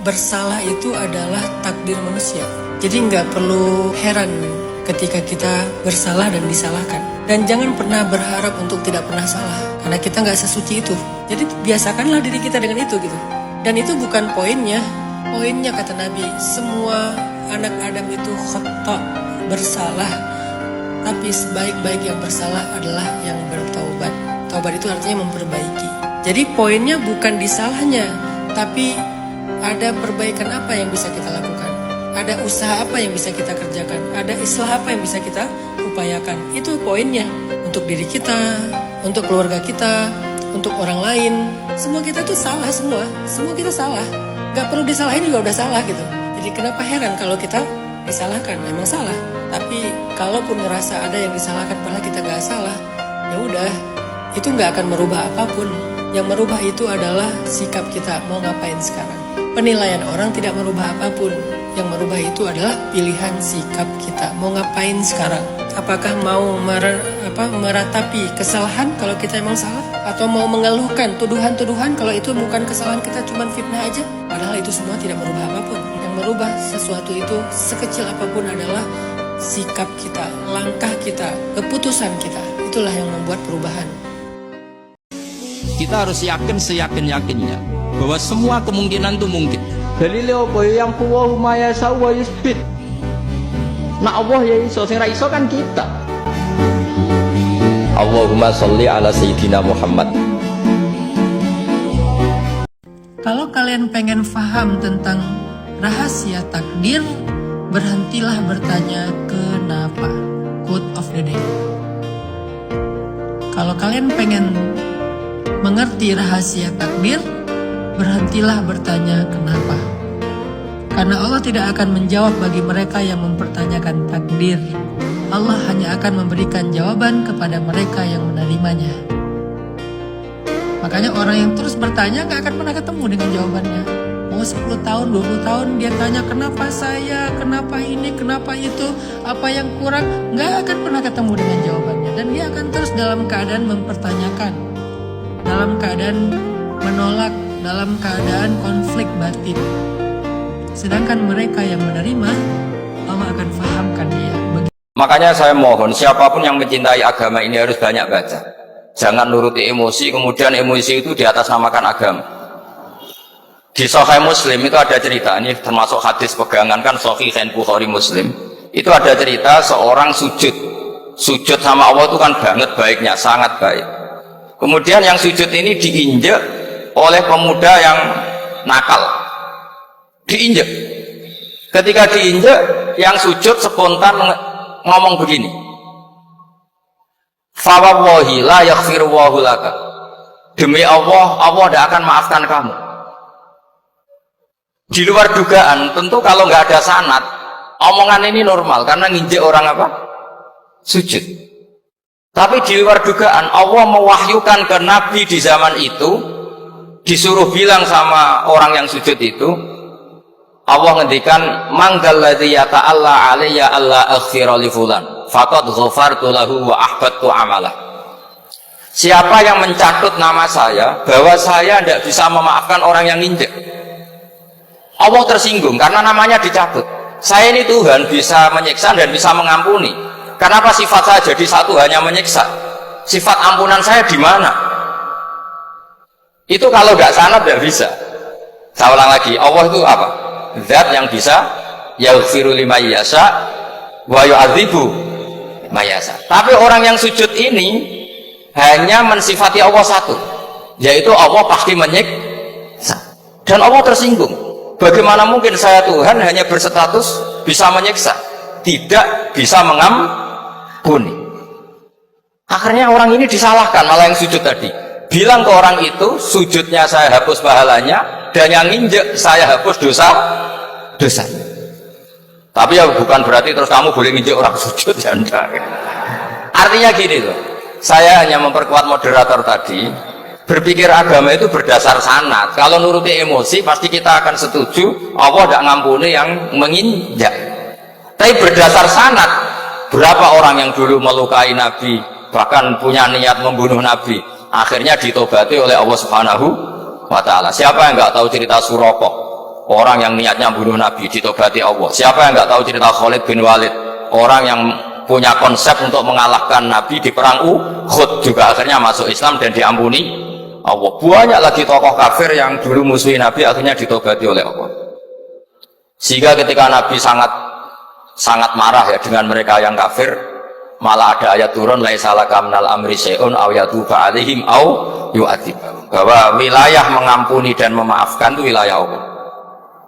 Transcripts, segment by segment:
bersalah itu adalah takdir manusia. Jadi nggak perlu heran ketika kita bersalah dan disalahkan. Dan jangan pernah berharap untuk tidak pernah salah, karena kita nggak sesuci itu. Jadi biasakanlah diri kita dengan itu gitu. Dan itu bukan poinnya. Poinnya kata Nabi, semua anak Adam itu khata, bersalah. Tapi sebaik-baik yang bersalah adalah yang bertaubat. Taubat itu artinya memperbaiki. Jadi poinnya bukan di salahnya, tapi ada perbaikan apa yang bisa kita lakukan. Ada usaha apa yang bisa kita kerjakan. Ada islah apa yang bisa kita upayakan. Itu poinnya. Untuk diri kita, untuk keluarga kita, untuk orang lain. Semua kita tuh salah semua. Semua kita salah. Gak perlu disalahin juga udah salah gitu. Jadi kenapa heran kalau kita disalahkan? Memang salah. Tapi kalaupun ngerasa ada yang disalahkan padahal kita gak salah, ya udah, itu gak akan merubah apapun. Yang merubah itu adalah sikap kita mau ngapain sekarang. Penilaian orang tidak merubah apapun. Yang merubah itu adalah pilihan sikap kita. Mau ngapain sekarang? Apakah mau meratapi kesalahan kalau kita emang salah? Atau mau mengeluhkan tuduhan-tuduhan kalau itu bukan kesalahan kita, cuma fitnah aja? Padahal itu semua tidak merubah apapun. Yang merubah sesuatu itu sekecil apapun adalah sikap kita, langkah kita, keputusan kita. Itulah yang membuat perubahan. Kita harus yakin seyakin-yakinnya bahwa semua kemungkinan itu mungkin. Dalile apa yang huwa ma yasha wa yusbit. Nah Allah ya iso, sing ra iso kan kita. Allahumma sholli ala sayyidina Muhammad. Kalau kalian pengen paham tentang rahasia takdir, berhentilah bertanya kenapa. Quote of the day. Kalau kalian pengen mengerti rahasia takdir, berhentilah bertanya kenapa. Karena Allah tidak akan menjawab bagi mereka yang mempertanyakan takdir. Allah hanya akan memberikan jawaban kepada mereka yang menerimanya. Makanya orang yang terus bertanya gak akan pernah ketemu dengan jawabannya. Mau 10 tahun, 20 tahun dia tanya kenapa saya, kenapa ini, kenapa itu, apa yang kurang, gak akan pernah ketemu dengan jawabannya. Dan dia akan terus dalam keadaan mempertanyakan, dalam keadaan menolak, dalam keadaan konflik batin. Sedangkan mereka yang menerima, Allah akan fahamkan dia. Makanya saya mohon siapapun yang mencintai agama ini harus banyak baca. Jangan nuruti emosi, kemudian emosi itu di atas namakan agama. Di Sahih Muslim itu ada cerita, ini termasuk hadis pegangan kan Sahih Bukhari Muslim. Itu ada cerita seorang sujud sama Allah itu kan banget baiknya, sangat baik. Kemudian yang sujud ini diinjek oleh pemuda yang nakal. Diinjek. Ketika diinjek, yang sujud spontan ngomong begini. Fa wallahi la yaghfiru Allahu laka. Demi Allah, Allah tidak akan maafkan kamu. Di luar dugaan, tentu kalau nggak ada sanad, omongan ini normal karena nginjek orang apa? Sujud. Tapi di luar dugaan, Allah mewahyukan ke Nabi di zaman itu, disuruh bilang sama orang yang sujud itu, Allah ngendikan, "Manggalladzi yata'alla 'alayya alla aghfira li fulan, faqad ghafartu lahu wa ahbattu amalah." Siapa yang mencatut nama saya bahwa saya tidak bisa memaafkan orang yang nginjek? Allah tersinggung karena namanya dicabut. Saya ini Tuhan bisa menyiksa dan bisa mengampuni. Kenapa sifat saya jadi satu hanya menyiksa? Sifat ampunan saya di mana? Itu kalau nggak sanad nggak bisa. Saya ulang lagi, Allah itu apa? Zat yang bisa yaghfiru liman yasha wa yu'adzibu man yasha. Tapi orang yang sujud ini hanya mensifati Allah satu, yaitu Allah pasti menyiksa. Dan Allah tersinggung. Bagaimana mungkin saya Tuhan hanya berstatus bisa menyiksa, tidak bisa mengampuni? Akhirnya orang ini disalahkan, malah yang sujud tadi. Bilang ke orang itu, sujudnya saya hapus pahalanya, dan yang nginjek saya hapus dosa. Tapi ya bukan berarti terus kamu boleh nginjek orang sujud, ya enggak. Artinya gini loh, saya hanya memperkuat moderator tadi, berpikir agama itu berdasar sanad. Kalau nuruti emosi pasti kita akan setuju Allah tidak ngampuni yang menginjak. Tapi berdasar sanad, berapa orang yang dulu melukai Nabi, bahkan punya niat membunuh Nabi, akhirnya ditobati oleh Allah Subhanahu wa Ta'ala. Siapa yang nggak tahu cerita Suraqah? orang yang niatnya bunuh Nabi ditobati Allah. Siapa yang nggak tahu cerita Khalid bin Walid, orang yang punya konsep untuk mengalahkan Nabi di perang Uhud juga akhirnya masuk Islam dan diampuni Allah. Banyak lagi tokoh kafir yang dulu musuhi Nabi akhirnya ditobati oleh Allah. Sehingga ketika Nabi sangat marah ya dengan mereka yang kafir, malah ada ayat turun laisa laka minal amri syai'un aw yatuba 'alaihim aw yu'adzibahum, bahwa wilayah mengampuni dan memaafkan itu wilayah Allah.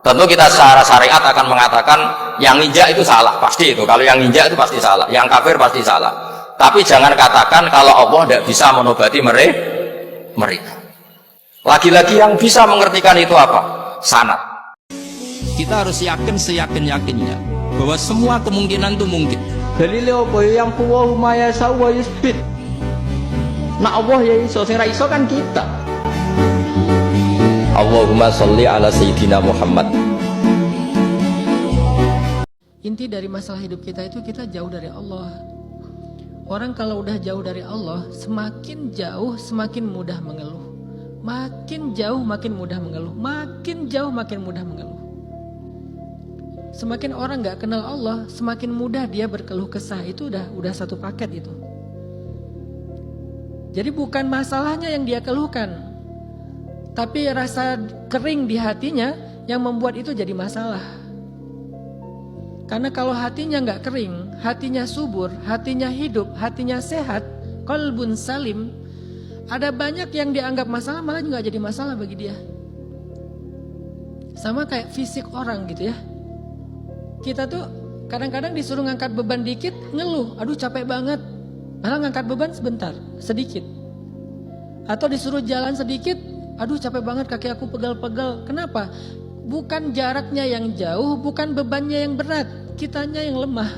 Tentu kita secara syariat akan mengatakan yang injak itu salah, pasti itu. Kalau yang injak itu pasti salah, yang kafir pasti salah. Tapi jangan katakan kalau Allah tidak bisa menobati mereka. Lagi-lagi yang bisa mengertikan itu apa? Sanad. Kita harus yakin seyakin-yakinnya bahwa semua kemungkinan itu mungkin. Dalile apa yang huwa ma yasau wa yusbit. Nak Allah ya iso, sing ra iso kan kita. Allahumma sholli ala sayyidina Muhammad. Inti dari masalah hidup kita itu kita jauh dari Allah. Orang kalau udah jauh dari Allah, semakin jauh semakin mudah mengeluh. Makin jauh makin mudah mengeluh. Makin jauh makin mudah mengeluh. Semakin orang gak kenal Allah, semakin mudah dia berkeluh kesah. Itu udah satu paket itu. Jadi bukan masalahnya yang dia keluhkan, tapi rasa kering di hatinya yang membuat itu jadi masalah. Karena kalau hatinya nggak kering, hatinya subur, hatinya hidup, hatinya sehat, qalbun salim, ada banyak yang dianggap masalah malah nggak jadi masalah bagi dia. Sama kayak fisik orang gitu ya. Kita tuh kadang-kadang disuruh ngangkat beban dikit, ngeluh, aduh capek banget. Malah ngangkat beban sebentar, sedikit. Atau disuruh jalan sedikit, aduh capek banget kaki aku pegal-pegal. Kenapa? Bukan jaraknya yang jauh, bukan bebannya yang berat, kitanya yang lemah.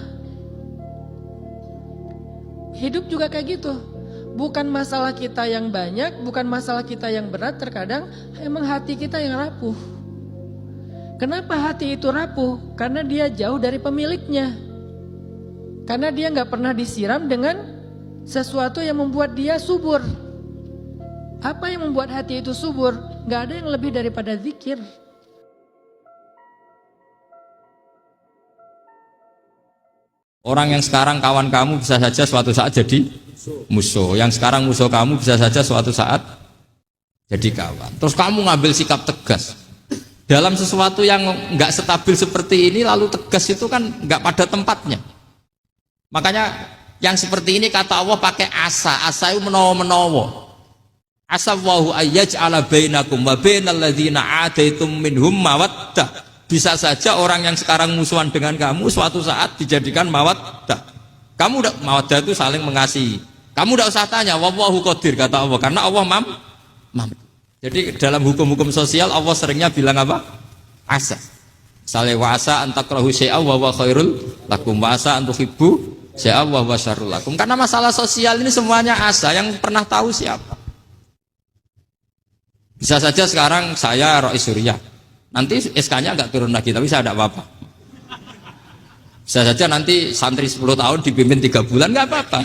Hidup juga kayak gitu. Bukan masalah kita yang banyak, bukan masalah kita yang berat. Terkadang emang hati kita yang rapuh. Kenapa hati itu rapuh? Karena dia jauh dari pemiliknya. Karena dia gak pernah disiram dengan sesuatu yang membuat dia subur. Apa yang membuat hati itu subur? Gak ada yang lebih daripada zikir. Orang yang sekarang kawan kamu bisa saja suatu saat jadi musuh. Yang sekarang musuh kamu bisa saja suatu saat jadi kawan. Terus kamu ngambil sikap tegas dalam sesuatu yang nggak stabil seperti ini, lalu tegas itu kan nggak pada tempatnya. Makanya yang seperti ini kata Allah pakai asa. Asa itu menawa-menawa. Asa wahu ayyaj'ala bainakum wa bainal ladzina adaitum minhum mawaddah. Bisa saja orang yang sekarang musuhan dengan kamu suatu saat dijadikan mawaddah. Kamu udah mawaddah itu saling mengasihi. Kamu udah usah tanya, wallahu qadir kata Allah, karena Allah mam. Jadi dalam hukum-hukum sosial Allah seringnya bilang apa? Asa. Misalnya wa asa an takrahu syai'a wa huwa khairul lakum, wa asa an tuhibbu syai'a wa huwa syarrul lakum. Karena masalah sosial ini semuanya asa, yang pernah tahu siapa. Bisa saja sekarang saya Rois Surya, nanti SK-nya nggak turun lagi, tapi saya tidak apa-apa. Bisa saja nanti santri 10 tahun dipimpin 3 bulan, nggak apa-apa.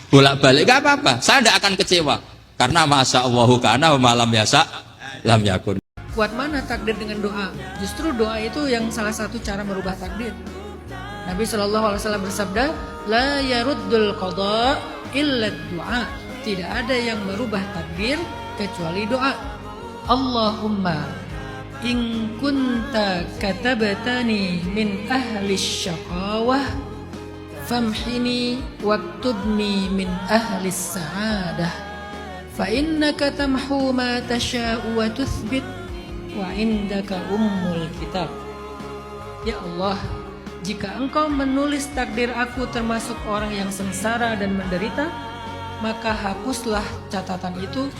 Bolak-balik nggak apa-apa, saya tidak akan kecewa. Karena masya Allahu kana wa malam yasa lam yakun. Kuat mana takdir dengan doa? Justru doa itu yang salah satu cara merubah takdir. Nabi SAW bersabda, la yaruddul qada illa du'a. Tidak ada yang merubah takdir kecuali doa. Allahumma in kunta katabatani min ahli syaqawah famhini waktubni min ahli sa'adah fa innaka tamhu ma tasha'u wa tuthbit wa indaka ummul kitab. Ya Allah, jika engkau menulis takdir aku termasuk orang yang sengsara dan menderita, maka hapuslah catatan itu,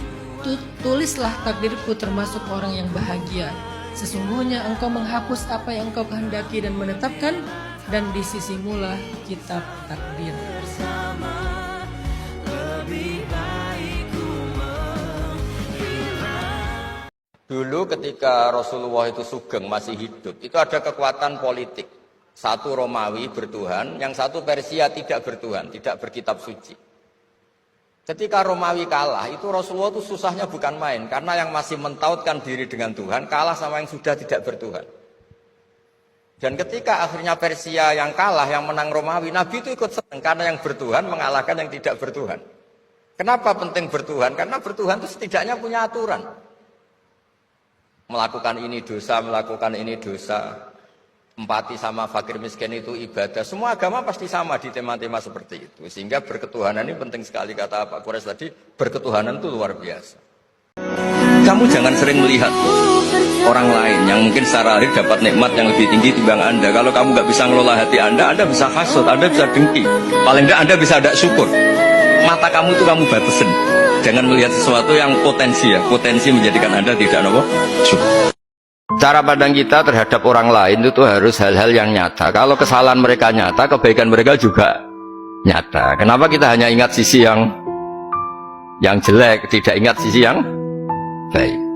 tulislah takdirku termasuk orang yang bahagia. Sesungguhnya engkau menghapus apa yang engkau kehendaki dan menetapkan, dan di sisimulah kitab takdir. Dulu ketika Rasulullah itu sugeng masih hidup, itu ada kekuatan politik. Satu Romawi bertuhan, yang satu Persia tidak bertuhan, tidak berkitab suci. Ketika Romawi kalah, itu Rasulullah itu susahnya bukan main. Karena yang masih mentautkan diri dengan Tuhan, kalah sama yang sudah tidak bertuhan. Dan ketika akhirnya Persia yang kalah, yang menang Romawi, Nabi itu ikut senang. Karena yang bertuhan mengalahkan yang tidak bertuhan. Kenapa penting bertuhan? Karena bertuhan itu setidaknya punya aturan. Melakukan ini dosa, melakukan ini dosa. Empati sama fakir miskin itu ibadah. Semua agama pasti sama di tema-tema seperti itu. Sehingga berketuhanan ini penting sekali, kata Pak Quraisy tadi. Berketuhanan itu luar biasa. Kamu jangan sering melihat orang lain yang mungkin secara hari dapat nikmat yang lebih tinggi timbang Anda. Kalau kamu nggak bisa ngelola hati Anda bisa hasut, Anda bisa dengki. Paling tidak Anda bisa ada syukur. Mata kamu itu kamu batasin. Jangan melihat sesuatu yang potensi Potensi menjadikan Anda tidak syukur. Cara pandang kita terhadap orang lain itu harus hal-hal yang nyata. Kalau kesalahan mereka nyata, kebaikan mereka juga nyata. Kenapa kita hanya ingat sisi yang jelek, tidak ingat sisi yang baik?